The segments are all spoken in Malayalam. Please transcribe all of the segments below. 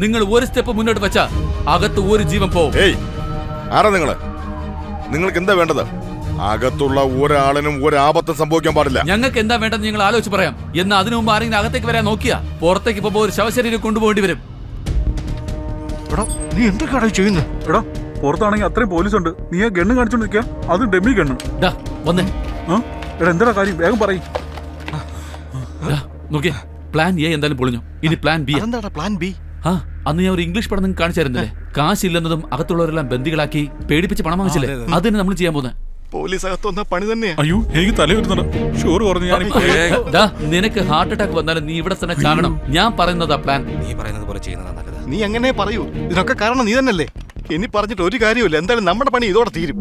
നിങ്ങൾ ഒരു സ്റ്റെപ്പ് മുന്നോട്ട് വെച്ചാ അകത്ത് ഒരു ജീവൻ പോവും. ആരാ നിങ്ങൾക്ക് എന്താ വേണ്ടത്? അകത്തുള്ള ഒരാളിനും ഒരാപത്തും സംഭവിക്കാൻ പാടില്ല. ഞങ്ങൾക്ക് എന്താ വേണ്ടത് നിങ്ങൾ ആലോചിച്ച് പറയാം. എന്നാ അതിനു മുമ്പ് ആരെങ്കിലും അകത്തേക്ക് വരാൻ നോക്കിയാ പുറത്തേക്ക് പോകുമ്പോ ഒരു ശവശരീരം കൊണ്ടുപോകേണ്ടി വരും. നീ എന്തൊക്കെയാണോ ചെയ്യുന്നത്? എടാ പുറത്താണെങ്കിൽ അത്രയും പോലീസ് ഉണ്ട്, നീ ആ ഗണ്ണ് കാണിച്ചോണ്ട് നിൽക്കുക, അത് ഡെമ്മി ഗണ്ണ്. വന്നേ. എടാ എന്താ കാര്യം, വേഗം പറയും. നോക്കിയേ, പ്ലാൻ എ എന്തായാലും പൊളിഞ്ഞു. ഇനി പ്ലാൻ ബി. എന്താ പ്ലാൻ ബി? അന്ന് ഞാൻ ഒരു ഇംഗ്ലീഷ് പടം നിങ്ങൾക്ക് കാണിച്ചായിരുന്നില്ലേ? കാശില്ലെന്നതും അകത്തുള്ളവരെല്ലാം ബന്ദികളാക്കി പേടിപ്പിച്ച് പണം വാങ്ങിച്ചില്ലേ? അത് തന്നെ നമ്മൾ ചെയ്യാൻ പോകുന്നത്. പോലീസ് അകത്ത് വന്ന പണി തന്നെയാ. അയ്യോ എനിക്ക് തല വരുന്നുണ്ട്, ഷുഗർ കുറഞ്ഞു. നിനക്ക് ഹാർട്ട് അറ്റാക്ക് വന്നാലും നീ ഇവിടെ തന്നെ ചാകണം. ഞാൻ പറയുന്നതാ പ്ലാൻ. നീ പറയുന്നത് പോലെ ചെയ്യുന്നതാ നല്ലത്. നീ അങ്ങനെ പറയൂ, ഇതിനൊക്കെ കാരണം നീ തന്നെയല്ലേ. ഇനി പറഞ്ഞിട്ട് ഒരു കാര്യമില്ല, എന്തായാലും നമ്മുടെ പണി ഇതോടെ തീരും.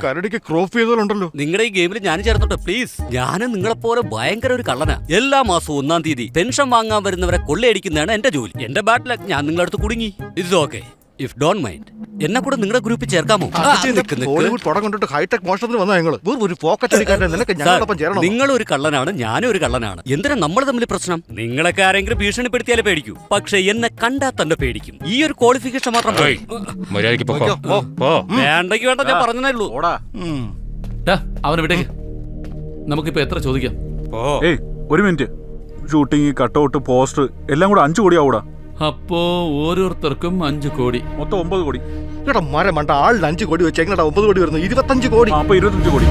കരടിക്ക് ക്രോപ്പ് ചെയ്തോലുണ്ടല്ലോ. നിങ്ങളുടെ ഈ ഗെയിമിൽ ഞാൻ ചേർത്തോട്ടെ പ്ലീസ്. ഞാനും നിങ്ങളെ പോലെ ഭയങ്കര ഒരു കള്ളനാ. എല്ലാ മാസവും 1-ാം തീയതി പെൻഷൻ വാങ്ങാൻ വരുന്നവരെ കൊള്ളയടിക്കുന്നതാണ് എന്റെ ജോലി. എന്റെ ബാഡ് ലക്ക്, ഞാൻ നിങ്ങളുടെ അടുത്ത് കുടുങ്ങി. It's okay if don't mind. എന്നെ കൂടെ നിങ്ങളുടെ ഗ്രൂപ്പിൽ ചേർക്കാമോ? ഹോളിവുഡ് പടം കണ്ടിട്ട് ഹൈടെക് മോഷണത്തിന് വന്നാ ഞങ്ങള് ഒരു പോക്കറ്റ് അടിക്കാതെ നിനക്ക് ഞങ്ങളോടൊപ്പം ചേരണം. നിങ്ങളൊരു കള്ളനാണ്, ഞാനും ഒരു കള്ളനാണ്. എന്തിനാ നമ്മൾ തമ്മിൽ പ്രശ്നം? നിങ്ങളൊക്കെ ആരെങ്കിലും ഭീഷണിപ്പെടുത്തിയാലേ പേടിക്കൂ, പക്ഷെ എന്നെ കണ്ടാ തന്നെ പേടിക്കും. ഈ ഒരു ക്വാളിഫിക്കേഷൻ മാത്രം വേണ്ടെങ്കിൽ വേണ്ട, ഞാൻ പറഞ്ഞതേ ഉള്ളൂ. അവനെ വിട്ടേക്ക്. നമുക്കിപ്പോ എത്ര ചോദിക്കാം? ഒരു മിനിറ്റ്. ഷൂട്ടിങ്, കട്ടൗട്ട്, പോസ്റ്റർ എല്ലാം കൂടെ 5 കോടി ആവൂടാ. അപ്പോ ഓരോരുത്തർക്കും 5 കോടി, മൊത്തം 9 കോടി. എടാ മരം വേണ്ട, ആളിന് 5 കോടി വെച്ച് എങ്ങനെയാ 9 കോടി വരുന്നത്? 25 കോടി. അപ്പൊ 25 കോടി.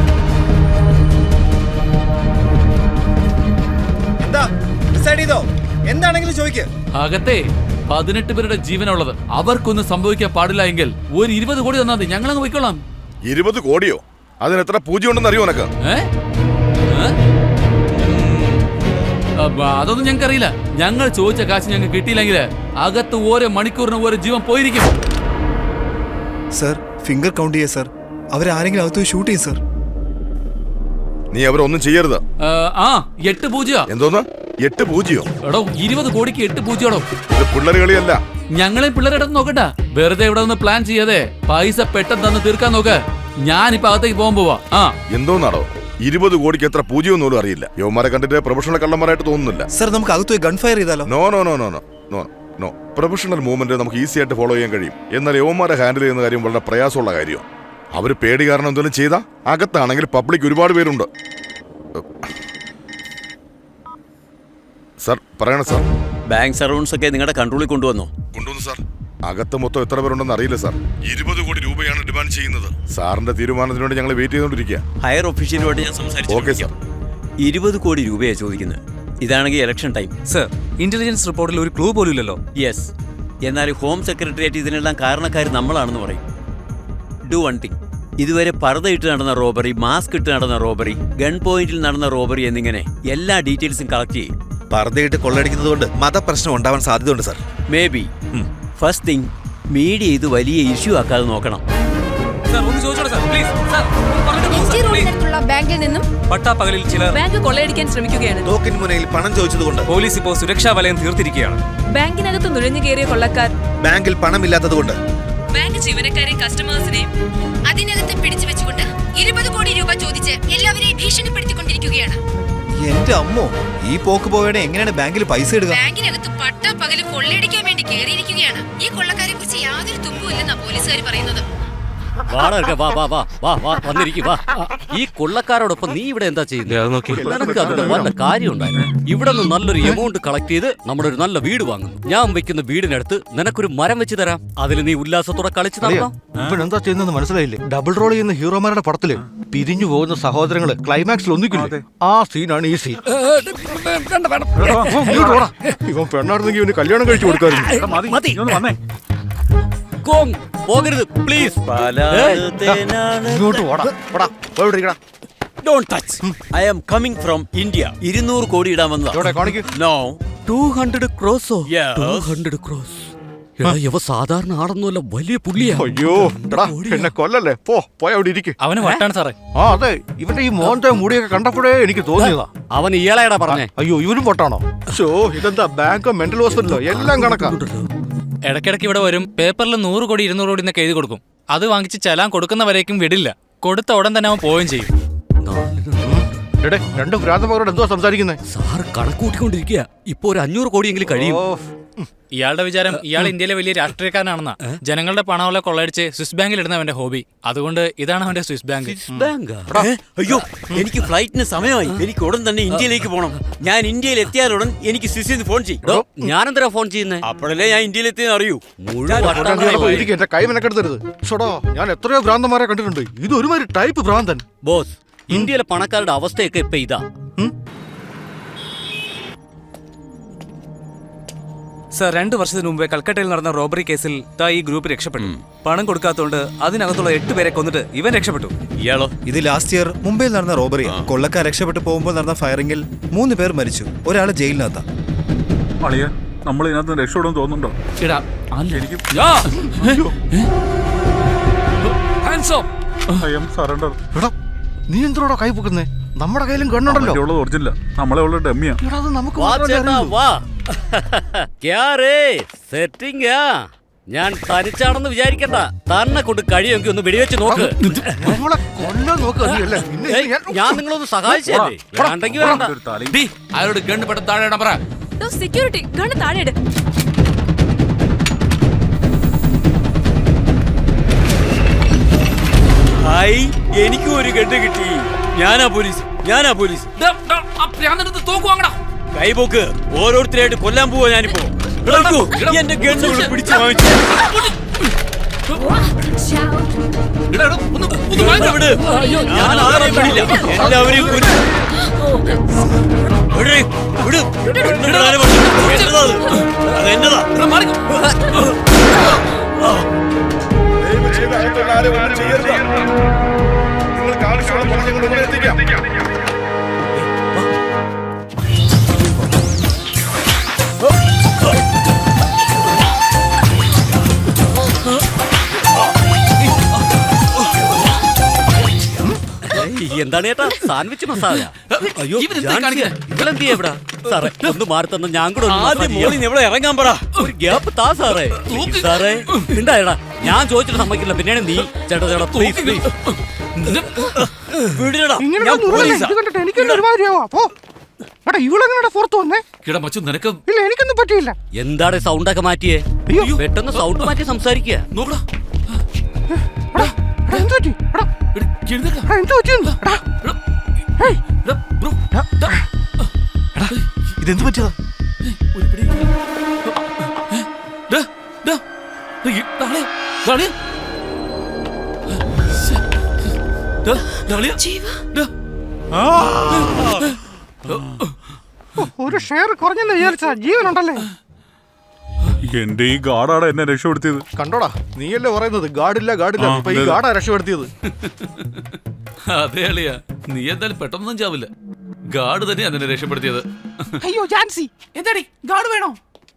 എന്താ ഡിസൈഡ് ചെയ്തോ? എന്താണെങ്കിലും ചോദിക്ക്. അകത്തെ 18 പേരുടെ ജീവനുള്ളത്, അവർക്കൊന്നും സംഭവിക്കാൻ പാടില്ല എങ്കിൽ ഒരു 20 കോടി തന്നാ മതി, ഞങ്ങളങ്ങ് പോയിക്കൊള്ളാം. 20 കോടിയോ? അതിന് എത്ര പൂജ്യം ഉണ്ടെന്ന് അറിയോ നിനക്ക്? അതൊന്നും ഞങ്ങൾക്ക് അറിയില്ല. ഞങ്ങൾ ചോദിച്ച കാശ് ഞങ്ങൾക്ക് കിട്ടിയില്ലെങ്കിൽ അകത്ത് ഓരോ മണിക്കൂറിന് ഓരോ ജീവൻ പോയിരിക്കും. സർ ഫിംഗർ കൗണ്ട് ചെയ്യേ സർ. അവരാരെങ്കിലും അകത്ത് ഷൂട്ട് ചെയ്യും സർ. നീ അവരൊന്നും ചെയ്യരുത്. 8 പൂജ്യം. എന്തോന്ന് 8 പൂജ്യോ? എടോ 20 കോടിക്ക് 8 പൂജ്യാണോ? ഇത് പിള്ളേർ കളിയല്ല. ഞങ്ങളെ പിള്ളേരെടുത്ത് നോക്കണ്ട. വെറുതെ ഇവിടെ നിന്ന് പ്ലാൻ ചെയ്യാതെ പൈസ പെട്ടെന്ന് തന്ന് തീർക്കാൻ നോക്ക്. ഞാനിപ്പോ അകത്തേക്ക് പോകാൻ പോവാ. എന്തോന്നാടോ 20 കോടിക്ക് എത്ര പൂജ്യം ഒന്നും അറിയില്ല. യുവമാരെ കണ്ടിട്ട് പ്രൊഫഷണൽ കള്ളന്മാരായിട്ട് തോന്നുന്നില്ല. സർ നമുക്ക് അകത്ത് ഗൺ ഫയർ ചെയ്താലോ? No no no no no no no professional movement നമുക്ക് ഈസി ആയിട്ട് ഫോളോ ചെയ്യാൻ കഴിയും. എന്നാൽ യുവമാരെ ഹാൻഡിൽ ചെയ്യുന്ന കാര്യം വളരെ പ്രയാസമുള്ള കാര്യമാണ്. അവർ പേടി കാരണം എന്തെങ്കിലും ചെയ്താ അകത്താണെങ്കിൽ പബ്ലിക് ഒരുപാട് പേരുണ്ട്. സാർ പറയണം സാർ. ബാങ്ക് സർവൻസ് ഒക്കെ നിങ്ങളുടെ കൺട്രോളിൽ കൊണ്ടുവന്നു സാർ. അകത്ത് മൊത്തം എത്ര പേരുണ്ടെന്ന് അറിയില്ല സാർ. 20 കോടി രൂപയാണ് ഡിമാൻഡ് ചെയ്യുന്നത്. സാറിന്റെ തീരുമാനത്തിന് വേണ്ടി ഞങ്ങൾ വെയിറ്റ് ചെയ്തുകൊണ്ടിരിക്കുക. ഹയർ ഒഫീഷ്യലുമായിട്ട് ഞാൻ സംസാരിച്ചു. Okay sir. 20 കോടി രൂപയാണ് ചോദിക്കുന്നത്. ഇതാണെങ്കിൽ ഇലക്ഷൻ ടൈം. സർ ഇന്റലിജൻസ് റിപ്പോർട്ടിൽ ഒരു ക്ലൂ പോലും ഇല്ലല്ലോ. യെസ്, എന്നാൽ ഹോം സെക്രട്ടേറിയറ്റ് ഇതിനെല്ലാം കാരണക്കാർ നമ്മളാണെന്ന് പറയും. Do one thing. ഇതുവരെ പർദ്ദ ഇട്ട് നടന്ന റോബറി, മാസ്ക് ഇട്ട് നടന്ന റോബറി, ഗൺ പോയിന്റിൽ നടന്ന റോബറി എന്നിങ്ങനെ എല്ലാ ഡീറ്റെയിൽസും കളക്ട് ചെയ്യും. പർദ്ദയിട്ട് കൊള്ളടിക്കുന്നത് കൊണ്ട് മതപ്രശ്നം ഉണ്ടാവാൻ സാധ്യതയുണ്ട് sir. May be. First thing, media ഇത് വലിയ ഇഷ്യൂ ആക്കാതെ നോക്കണം. ബാങ്കിൽ നിന്നും പട്ടാപ്പകലിൽ ചിലർ ബാങ്ക് കൊള്ളയടിക്കാൻ ശ്രമിക്കുകയാണ്. തോക്കിൻ മുനയിൽ പണം ചോദിച്ചതുകൊണ്ട് പോലീസ് ഇപ്പോൾ സുരക്ഷാ വലയം തീർത്തിരിക്കുകയാണ്. ബാങ്കിനകത്ത് നുഴഞ്ഞു കയറിയ കൊള്ളക്കാർ ബാങ്കിൽ പണമില്ലാത്തതുകൊണ്ട് ബാങ്ക് ജീവനക്കാരെയും കസ്റ്റമേഴ്സിനെയും അതിനകത്ത് പിടിച്ചു വെച്ചുകൊണ്ട് 20 കോടി രൂപ ചോദിച്ച് എല്ലാവരെയും ഭീഷണിപ്പെടുത്തിക്കൊണ്ടിരിക്കുകയാണ്. എന്റെ അമ്മോ, ഈ പോക്ക് പോയടെ എങ്ങനെയാണ് ബാങ്കിൽ പൈസ ഇടുക? ബാങ്കിനകത്ത് പട്ടാപ്പകല് കൊള്ളയടിക്കാൻ വേണ്ടി കയറിയിരിക്കുകയാണ്. ഈ കൊള്ളക്കാരെ കുറിച്ച് യാതൊരു തുമ്പുമില്ലെന്നാ പോലീസുകാർ പറയുന്നത്. ഈ കൊള്ളക്കാരോടൊപ്പം നീ ഇവിടെ എന്താ ചെയ്യുന്നത്? കാര്യമുണ്ടായിരുന്നു. ഇവിടെ നിന്ന് നല്ലൊരു എമൗണ്ട് കളക്ട് ചെയ്ത് നമ്മുടെ ഒരു നല്ല വീട് വാങ്ങുന്നു. ഞാൻ വെക്കുന്ന വീടിനടുത്ത് നിനക്കൊരു മരം വെച്ച് തരാം. അതിൽ നീ ഉല്ലാസത്തോടെ കളിച്ചു നടക്കാം. ഇവനെന്താ ചെയ്യുന്നത് മനസ്സിലായില്ലേ? ഡബിൾ റോൾ ചെയ്യുന്ന ഹീറോമാരുടെ പടത്തില് പിരിഞ്ഞു പോകുന്ന സഹോദരങ്ങള് ക്ലൈമാക്സിൽ ഒന്നിക്കില്ലേ? ആ സീനാണ് ഈ സീൻ. ഇവൻ പെണ്ണായിരുന്നെങ്കിൽ ഇവന് കല്യാണം കഴിച്ചു കൊടുക്കാറുണ്ട്. പോകരുത് please. Don't touch. I am coming from India. 200 കോടി ഇടാൻ വന്നതാ. No. 200 crores. 200 crores. ഇവ സാധാരണ ആടൊന്നുമല്ല, വലിയ പുള്ളിയാ. അയ്യോ എന്നെ കൊല്ലല്ലേ. പോയി അവിടെ ഇരിക്കും. അവന് വട്ടാണ് സാറേ. അതെ, ഇവന്റെ ഈ മോന്റെ മുടിയൊക്കെ കണ്ടപ്പോഴേ എനിക്ക് തോന്നിയതാ. അവൻ ഇയാളെടാ പറഞ്ഞേ. അയ്യോ ഇവനും പൊട്ടാണോ? ഇതെന്താ ബാങ്കോ മെന്റൽ ഹോസ്പിറ്റലോ? എല്ലാം കണക്കാ. ഇടയ്ക്കിടയ്ക്ക് ഇവിടെ വരും. പേപ്പറിൽ 100 കോടി 200 കോടി എന്നൊക്കെ എഴുതി കൊടുക്കും. അത് വാങ്ങിച്ച് ചലാൻ കൊടുക്കുന്നവരേക്കും വിടില്ല. കൊടുത്ത ഉടൻ തന്നെ അവൻ പോവുകയും ചെയ്യും. എടേ രണ്ട് ഭ്രാന്തന്മാരോട് എന്തുവാ സംസാരിക്കുന്നേ? സാർ കണക്കൂട്ടിക്കൊണ്ടിരിക്കുക. ഇപ്പൊ ഒരു 500 കോടിയെങ്കിലും കഴിയും. ഇയാളുടെ വിചാരം ഇയാൾ ഇന്ത്യയിലെ വലിയ രാഷ്ട്രീയക്കാരനാണെന്നാ. ജനങ്ങളുടെ പണമൊക്കെ കൊള്ളയടിച്ച് സ്വിസ് ബാങ്കിൽ ഇടുന്ന അവന്റെ ഹോബി. അതുകൊണ്ട് ഇതാണ് അവന്റെ സ്വിസ് ബാങ്ക്. ബാങ്കാ? അയ്യോ, എനിക്ക് ഫ്ലൈറ്റിന് സമയമായി. എനിക്ക് ഉടൻ തന്നെ ഇന്ത്യയിലേക്ക് പോകണം. ഞാൻ ഇന്ത്യയിൽ എത്തിയാലുടൻ എനിക്ക് സ്വിസ്സിൽ ഫോൺ ചെയ്യും. ഞാനെന്തിനാ ഫോൺ ചെയ്യുന്നേ? അപ്പോഴല്ലേ ഞാൻ ഇന്ത്യയിൽ എത്തിയെന്ന് അറിയൂ. എനിക്ക് എന്റെ കൈ മെനക്കെടുത്തരുത്. ഷോടാ, ഞാൻ എത്രയോ ഭ്രാന്തന്മാരെ കണ്ടിട്ടുണ്ട്. ഇത് ഒരുമാതിരി ടൈപ്പ് ഭ്രാന്തൻ. ബോസ്, ഇന്ത്യയിലെ പണക്കാരുടെ അവസ്ഥയൊക്കെ ഇപ്പൊ ഇതാ. സർ, 2 വർഷത്തിന് മുമ്പേ കൽക്കട്ടയിൽ നടന്ന റോബറി കേസിൽ ഈ ഗ്രൂപ്പ് രക്ഷപ്പെട്ടു. പണം കൊടുക്കാത്തതുകൊണ്ട് അതിനകത്തുള്ള 8 പേരെ കൊന്നിട്ട് ഇവൻ രക്ഷപ്പെട്ടു. ഇയാളോ? ഇത് ലാസ്റ്റ് ഇയർ മുംബൈയിൽ നടന്ന റോബറി. കൊള്ളക്കാർ രക്ഷപ്പെട്ടു പോകുമ്പോൾ നടന്ന ഫയറിംഗിൽ 3 പേർ മരിച്ചു. ഒരാള് ജയിലിനകത്താ. അളിയ നമ്മൾ ഇതിനകത്ത് രക്ഷപ്പെടുമെന്ന് തോന്നുന്നുണ്ടോ? എടാ, ഐ എം സറണ്ടർ. എടാ, നീ എന്തിനോടാ കൈ പൊക്കുന്നേ? നമ്മുടെ കയ്യിലും കണ്ണുണ്ടല്ലോ. ഒറിജിനല്ല, നമ്മളെ ഉള്ള ഡമ്മിയാ. എടാ, അത് നമുക്ക് വാ മാത്രമല്ലേ ചേട്ടാ, അറിയൂ. വാ. ക്യാ റേ, സെറ്റിംഗാ? ഞാൻ തനിച്ചാണെന്ന് വിചാരിക്കണ്ട. തന്നെ കൊണ്ട് കഴിയുമെങ്കിൽ ഒന്ന് വെടിവെച്ച് നോക്ക്. നമ്മളെ കൊല്ലാൻ നോക്കുക നീ അല്ലേ? നിന്നെ ഞാൻ നിങ്ങളൊന്ന് സഹായിച്ചല്ലേ? വേണ്ടെങ്കിൽ വേണ്ട. ആരോട് ഗണ്ണ് പെട്ടെന്ന് താഴെ ഇടാൻ പറ. സെക്യൂരിറ്റി ഗണ്ണ് താഴെ ഇട്. ഹായ്, എനിക്കും ഒരു ഗണ്ട് കിട്ടി. ഞാനാ പോലീസ്. തോക്ക് വാങ്ങടാ. കൈപോക്ക്, ഓരോരുത്തരായിട്ട് കൊല്ലാൻ പോവാ ഞാനിപ്പോ. എന്റെ ഗണ്ണ് പിടിച്ചു വാങ്ങിച്ചു. വിട്. ഞാൻ ആരെയും വിടില്ല. എല്ലാവരെയും കൊല്ലും. അതെന്നതാ? നിങ്ങൾക്ക് ആവശ്യമുള്ള പണം ഞങ്ങൾ ഉടനെ എത്തിക്കാം. എന്താണ് ചേട്ടാ സാൻഡ്വിച്ച് മസാല? അയ്യോ, ഇവളെന്ത് ചെയ്യാ ഇവിടെ? സാറേ ഒന്ന് മാറി തന്ന ഞാൻ കൂടെ ആദ്യം മോളിൽ എവിടെ ഇറങ്ങാൻ പറ. ഒരു ഗ്യാപ്പ് താ സാറേ. സാറേ ഉണ്ടായടാ, ഞാൻ ചോദിച്ചിട്ട് സമ്മതിക്കില്ല. പിന്നെയാണ് നീ. ചേട്ടാ ചേട്ടാ പ്ലീസ് പ്ലീസ് വിടില്ലടാ. ഇങ്ങനെ ഞാൻ ഒന്നും പോലീസാ. ഇത് കണ്ടിട്ട് എനിക്കൊന്നും ഒരുമാതിരിയാവാ. പോ. എടാ, ഇവളെങ്ങനെ പുറത്തു വന്നേ? കിട മച്ചു, നിനക്ക് ഇല്ല, എനിക്കൊന്നും പറ്റിയില്ല. എന്താണ് സൗണ്ട് ഒക്കെ മാറ്റിയേ? അയ്യോ. പെട്ടെന്ന് സൗണ്ട് മാറ്റി സംസാരിക്കുക. നോക്കടാ. എടാ, എടാ, എന്ത് പറ്റി? എടാ, എഴുന്നേൽക്കാം. എടാ, എന്ത് പറ്റിയെന്ന്? എടാ, ഹേയ്, എടാ, ഇതെന്ത് പറ്റിയതാ? ഒരു ഷെയർ കുറഞ്ഞെന്ന് വിചാരിച്ചാ ജീവനുണ്ടല്ലേ? എന്റെ ഈ ഗാർഡാണ് എന്നെ രക്ഷപ്പെടുത്തിയത്. കണ്ടോടാ, നീയല്ലേ പറയുന്നത് ഗാർഡില്ല ഗാർഡില്ല. ഇപ്പൊ ഈ ഗാർഡാ രക്ഷപ്പെടുത്തിയത്. അതെ അളിയാ, നീ എന്തായാലും പെട്ടെന്നൊന്നും ചാവില്ല. ഗാർഡ് തന്നെയാ നിന്നെ രക്ഷപ്പെടുത്തിയത്. അയ്യോ ജാൻസി, എന്താടി ഗാർഡ് വേണോ?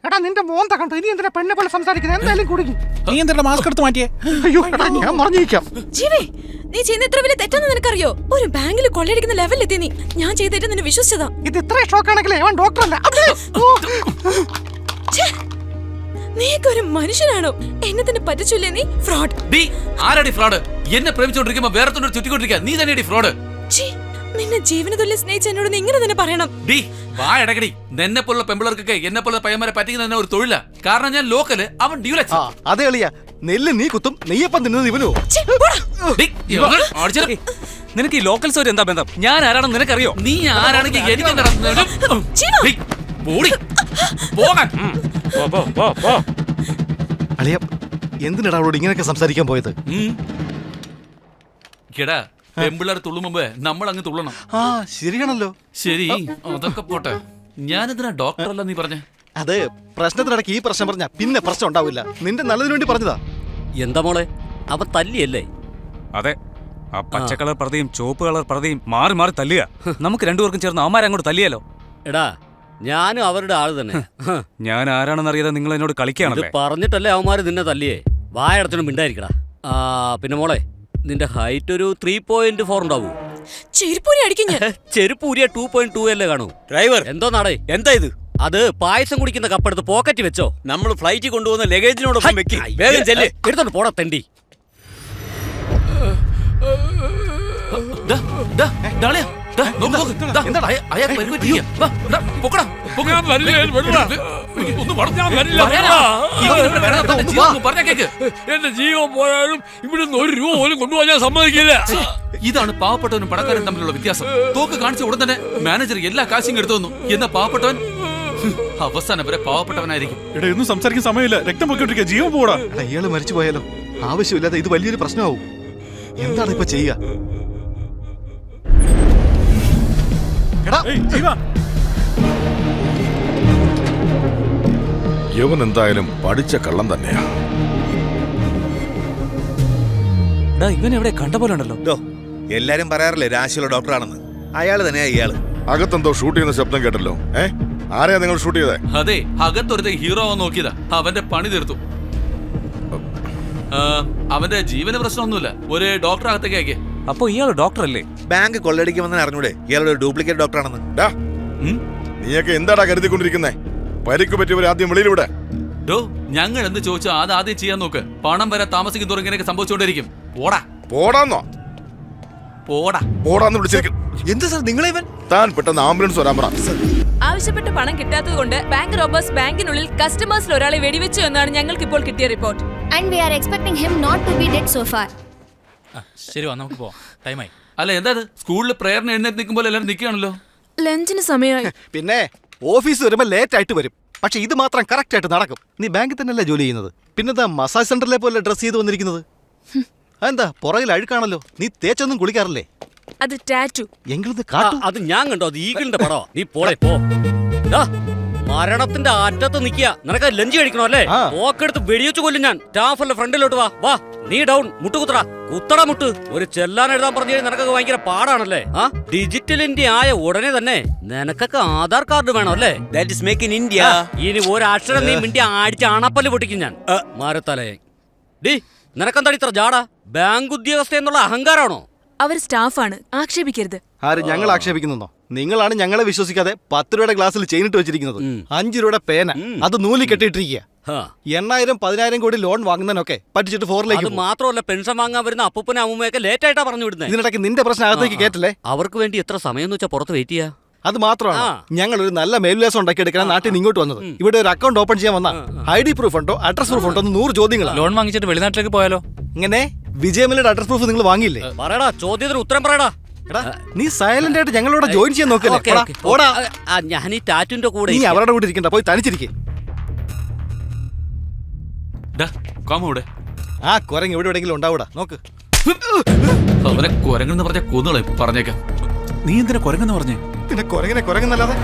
എടാ, നിന്റെ മോന്ത കണ്ടോ? ഇനി എന്തിനാ പെണ്ണെ പോലെ സംസാരിക്കുന്നത്? എന്തായാലും കുടുങ്ങി. നീ എന്തിനാ മാസ്ക് എടുത്ത് മാറ്റിയേ? അയ്യോ, എടാ, ഞാൻ മറിഞ്ഞിരിക്കാം. ജീവേ, നീ ചെയ്യുന്ന ഇത്ര വലിയ തെറ്റെന്ന് നിനക്കറിയോ? ഒരു ബാങ്കിൽ കൊള്ളയടിക്കുന്ന ലെവലിലെത്തി നീ. ഞാൻ ചെയ്തിട്ട് നിന്നെ വിശ്വസിച്ചതാ. ഇത് ഇത്രയും ഷോക്കാണെങ്കിലേ അവൻ ഡോക്ടറല്ല. നീയൊക്കെ ഒരു മനുഷ്യനാണോ? എന്നെ തന്നെ പറ്റിച്ചില്ലേ നീ? ഫ്രോഡ്. ആരാടി ഫ്രോഡ്? എന്നെ പ്രേമിച്ചോണ്ടിരിക്കുമ്പോ വേറെ തന്നെ ചുറ്റിക്കൊണ്ടിരിക്കുക. നീ തന്നെയാടി ഫ്രോഡ്. നിന്നെ ജീവന തുല്യ സ്നേഹിച്ച എന്നോട് നീ ഇങ്ങനെ തന്നെ പറയണം. വാടകടി. നിന്നെ പോലുള്ള പെമ്പിളർക്കൊക്കെ എന്നെ പോലെ പയ്യന്മാരെ പറ്റിക്കുന്ന ഒരു തൊഴിലാ. കാരണം ഞാൻ ലോക്കല്, അവൻ ഡ്യൂലക്സ്. അതെ അളിയ, നെല്ല് നീ കുത്തും, നെയ്യപ്പം തിന്നത് ഇവനോ? നിനക്ക് ഈ ലോക്കൽ സൗകര്യം എന്താ ബന്ധം? ഞാൻ ആരാണെന്ന് നിനക്കറിയോ? നീ ആരാണെങ്കിൽ എനിക്ക് പോകാൻ. അളിയ, എന്തിനാ അവളോട് ഇങ്ങനെയൊക്കെ സംസാരിക്കാൻ പോയത്? കേടാ, പെമ്പിള്ളേർ തുള്ളുമ്പോ നമ്മൾ അങ്ങ് തുള്ളണം. ശരിയാണല്ലോ. ശരി, അതൊക്കെ പോട്ടെ. ഞാനെന്തിനാ ഡോക്ടറല്ല നീ പറഞ്ഞ? അതെ, പ്രശ്നത്തിനിടയ്ക്ക് ഈ പ്രശ്നം പറഞ്ഞ പിന്നെ പ്രശ്നം ഉണ്ടാവില്ല. നിന്റെ നല്ലതിന് വേണ്ടി പറഞ്ഞതാ. എന്താ മോളെ, അവ തല്ലിയല്ലേ? അതെ, ആ പച്ച കളർ പ്രതയും ചുവപ്പ് കളർ പ്രതയും മാറി മാറി തല്ലിയ. നമുക്ക് രണ്ടുപേർക്കും ചേർന്ന് അവന്മാരങ്ങോട്ട് തല്ലിയാലോ? എടാ, ഞാനും അവരുടെ ആള് തന്നെ. ഞാൻ ആരാണെന്ന് അറിയാതെ നിങ്ങൾ എന്നോട് കളിക്കുകയാണല്ലേ? പറഞ്ഞിട്ടല്ലേ അവന്മാര് നിന്നെ തല്ലിയേ? വായടത്തിനും മിണ്ടായിരിക്കടാ. പിന്നെ മോളെ, നിന്റെ ഹൈറ്റ് ഒരു 3.4 ഉണ്ടാവൂ. ചെരുപ്പൂരി അടിക്കും ഞാൻ. ചെരുപ്പൂരിയ 2.2 അല്ലേ കാണൂ. ഡ്രൈവർ, എന്തോ നാടേ? എന്താ ഇത്? അത് പായസം കുടിക്കുന്ന കപ്പെടുത്ത് പോക്കറ്റ് വെച്ചോ. നമ്മൾ ഫ്ലൈറ്റിൽ കൊണ്ടുപോകുന്ന ലഗേജിനോടൊപ്പം വെക്കി. വേഗം ചെല്ല്. എടുത്തോണ്ട് പോടാ തെണ്ടി. ദാ, നോക്ക്, നോക്ക്. ദാ, അയാൾ പരിക്കുപറ്റിയിരിക്കുകയാ. വാ, ദാ, പൊക്കടാ, പൊക്ക്. ഒന്ന് പറയാനാ. ഇവനിവിടെ വരാത്ത അവന്റെ ജീവൻ ഒന്ന് പറഞ്ഞാ കേക്ക്. എന്റെ ജീവൻ പോയാലും ഇവിടുന്ന് 1 രൂപ പോലും കൊണ്ടുപോകാൻ ഞാൻ സമ്മതിക്കില്ല. ഇതാണ് പാവപ്പെട്ടവനും പണക്കാരനും തമ്മിലുള്ള വ്യത്യാസം. തോക്ക് കാണിച്ച ഉടൻ തന്നെ മാനേജർ എല്ലാ കാശും എടുത്തു വന്നു. എന്നാ പാവപ്പെട്ടവൻ അവസാനം വരെ പാവപ്പെട്ടവനായിരിക്കും. എടാ ഒന്നും സംസാരിക്കാൻ സമയമില്ല, രക്തം പൊക്കിട്ടിരിക്കുക, ജീവൻ പോടാ. ഇയാള് മരിച്ചു പോയാലോ? ആവശ്യമില്ലാതെ ഇത് വലിയൊരു പ്രശ്നമാവും. എന്താണ് ഇപ്പൊ ചെയ്യുക? യവൻ എന്തായാലും പഠിച്ച കള്ളം തന്നെയാ. ഇവൻ എവിടെ കണ്ട പോലെ ഉണ്ടല്ലോ. എല്ലാരും പറയാറില്ലേ രാശിയുള്ള ഡോക്ടറാണെന്ന്, അയാള് തന്നെയാ ഇയാള്. അകത്തെന്തോ ഷൂട്ട് ചെയ്യുന്ന ശബ്ദം കേട്ടല്ലോ. ആരെയാ നിങ്ങൾ ഷൂട്ട് ചെയ്തേ? അതെ, അകത്തൊരുത്തെ ഹീറോ നോക്കിയതാ. അവന്റെ പണി തീർത്തു. അവന്റെ ജീവന് പ്രശ്നമൊന്നുമില്ല. ഒരു ഡോക്ടർ അകത്തേക്ക് അയക്കേ. അപ്പൊ ഇയാൾ ഡോക്ടർ അല്ലേ? ബാങ്ക് കൊള്ളടിക്കുമെന്ന് അറിഞ്ഞൂടെ ഇയാളുടെ ഒരു ഡ്യൂപ്ലിക്കേറ്റ് ഡോക്ടറാണെന്ന്? നീയൊക്കെ എന്താടാ കരുതിക്കൊണ്ടിരിക്കുന്നേ? പരിക്ക് പറ്റിയവരെ ആദ്യം വെളിയിലൂടെ. ഡോ, ഞങ്ങൾ എന്ത് ചോദിച്ചോ അത് ആദ്യം ചെയ്യാൻ നോക്ക്. പണം വരെ താമസിക്കും തോറും ഇങ്ങനെയൊക്കെ സംഭവിച്ചുകൊണ്ടിരിക്കും. പോടാ. പോടാന്നോ? പോടാ. പോടാന്ന് വിളിച്ചിരിക്കും. എന്താ സാർ നിങ്ങളെ താൻ പെട്ടെന്ന് ആംബുലൻസ് വരാൻ പറ. ആവശ്യപ്പെട്ട പണം കിട്ടാത്തത് കൊണ്ട് ബാങ്ക് റോബേഴ്സ് ബാങ്കിനുള്ളിൽ കസ്റ്റമേഴ്സിൽ ഒരാളെ വെടിവെച്ചു എന്നാണ് ഞങ്ങൾക്ക് ഇപ്പോൾ കിട്ടിയ report. And we are expecting him not to be dead so far. ശരി, വാ നമുക്ക് പോവാം. ടൈമായി. അല്ല, എന്താ സ്കൂളിൽ പ്രേയറിന് എഴുന്നേറ്റ് നിൽക്കുമ്പോൾ എല്ലാവരും നിൽക്കുകയാണല്ലോ. ലഞ്ചിന് സമയമായി. പിന്നെ ഓഫീസ് വരുമ്പോ ലേറ്റ് ആയിട്ട് വരും. പക്ഷെ ഇത് മാത്രം കറക്റ്റ് ആയിട്ട് നടക്കും. നീ ബാങ്കിൽ തന്നെയല്ലേ ജോലി ചെയ്യുന്നത്? പിന്നെന്താ മസാജ് സെന്ററിലെ പോലെ ഡ്രസ് ചെയ്ത് വന്നിരിക്കുന്നത്? അതെന്താ പുറകിൽ അഴുക്കാണല്ലോ. നീ തേച്ചൊന്നും കുളിക്കാറില്ലേ? അത് ടാറ്റു. എങ്കിലും കാട്ടു. അത് ഞാൻ കണ്ടോ? അത് ഈഗിളിന്റെ പടോ. നീ പോടെ പോ. ദാ, മരണത്തിന്റെ അറ്റത്ത് നിൽക്കുക. നിനക്ക് ലഞ്ച് കഴിക്കണോ അല്ലേ? പോക്കെടുത്ത് വെടിവെച്ച് കൊല്ലും ഞാൻ. സ്റ്റാഫല്ലേ ഫ്രണ്ടിലോട്ട് വാ. വാ, നീ ഡൗൺ. മുട്ട് കുത്തടാ. കുത്തട മുട്ട്. ഒരു ചെല്ലാൻ എഴുതാൻ പറഞ്ഞു നിനക്കൊക്കെ ഭയങ്കര പാടാണല്ലേ? ഡിജിറ്റൽ ഇന്ത്യ ആയ ഉടനെ തന്നെ നിനക്കൊക്കെ ആധാർ കാർഡ് വേണം അല്ലേ? That is make in India. ഇനി ഒരക്ഷരം നീ മിണ്ടി അടിച്ച് അണപ്പല്ല് പൊട്ടിക്കും ഞാൻ. മരത്തലേ. ഡി, നിനക്കെന്താ ഇത്ര ജാടാ? ബാങ്ക് ഉദ്യോഗസ്ഥ എന്നുള്ള അഹങ്കാരാണോ? അവർ സ്റ്റാഫാണ്, ആക്ഷേപിക്കരുത്. ആര് ഞങ്ങൾ ആക്ഷേപിക്കുന്നോ? നിങ്ങളാണ് ഞങ്ങളെ വിശ്വസിക്കാതെ 10 രൂപയുടെ ഗ്ലാസ്സിൽ ചെയിനിട്ട് വെച്ചിരിക്കുന്നത്. 5 രൂപയുടെ പേന അത് നൂലി കെട്ടിയിട്ടിരിക്കുക. 8,000-10,000 കോടി ലോൺ വാങ്ങുന്നതിനൊക്കെ പറ്റിച്ചിട്ട് 4 മാത്രമല്ല, പെൻഷൻ വാങ്ങാൻ വരുന്ന അപ്പൂപ്പനും അമ്മൂമ്മയൊക്കെ ലേറ്റ് ആയിട്ടാ പറഞ്ഞു വിടുന്നത്. ഇതിനിടയ്ക്ക് നിന്റെ പ്രശ്നം അകത്തേക്ക് കേട്ടല്ലേ? അവർക്ക് വേണ്ടി എത്ര സമയം എന്ന് വെച്ചാൽ പുറത്ത് വെയിറ്റ് ചെയ്യാ. അത് മാത്രമാണ് ഞങ്ങൾ ഒരു നല്ല മേൽവിലാസം ഉണ്ടാക്കിയെടുക്കാൻ നാട്ടിൽ നിന്ന് ഇങ്ങോട്ട് വന്നത്. ഇവിടെ ഒരു അക്കൗണ്ട് ഓപ്പൺ ചെയ്യാൻ വന്ന ID പ്രൂഫ് ഉണ്ടോ, അഡ്രസ് പ്രൂഫ് ഉണ്ടോ എന്ന് 100 ചോദ്യങ്ങളാണ്. ലോൺ വാങ്ങിച്ചിട്ട് വെളിനാട്ടിലേക്ക് പോയാലോ? ഇങ്ങനെ വിജയമലയുടെ അഡ്രസ് പ്രൂഫ് നിങ്ങൾ വാങ്ങിയില്ലേ? പറയടാ, ചോദ്യത്തിന് ഉത്തരം പറയടാ. നീ സൈലന്റ് ആയിട്ട് ഞങ്ങളോട് ജോയിൻ ചെയ്യാൻ നോക്കല്ലേ? ഞാൻ ഈ ടാറ്റുന്റെ കൂടെ. നീ അവരുടെ കൂടെ ഇരിക്കണ്ട, പോയി തനിച്ചിരിക്കേ. ആ കുരങ്ങ് എവിടെ എവിടെയെങ്കിലും ഉണ്ടാവൂടാ, നോക്ക്. അവരെ കുരങ്ങെന്ന് പറഞ്ഞ കൊന്നുകളെ പറഞ്ഞേക്കാം. നീ എന്തിനാ കുരങ്ങെന്ന് പറഞ്ഞേ? പിന്നെ കുരങ്ങനെ കുരങ്ങെന്നല്ലാതെ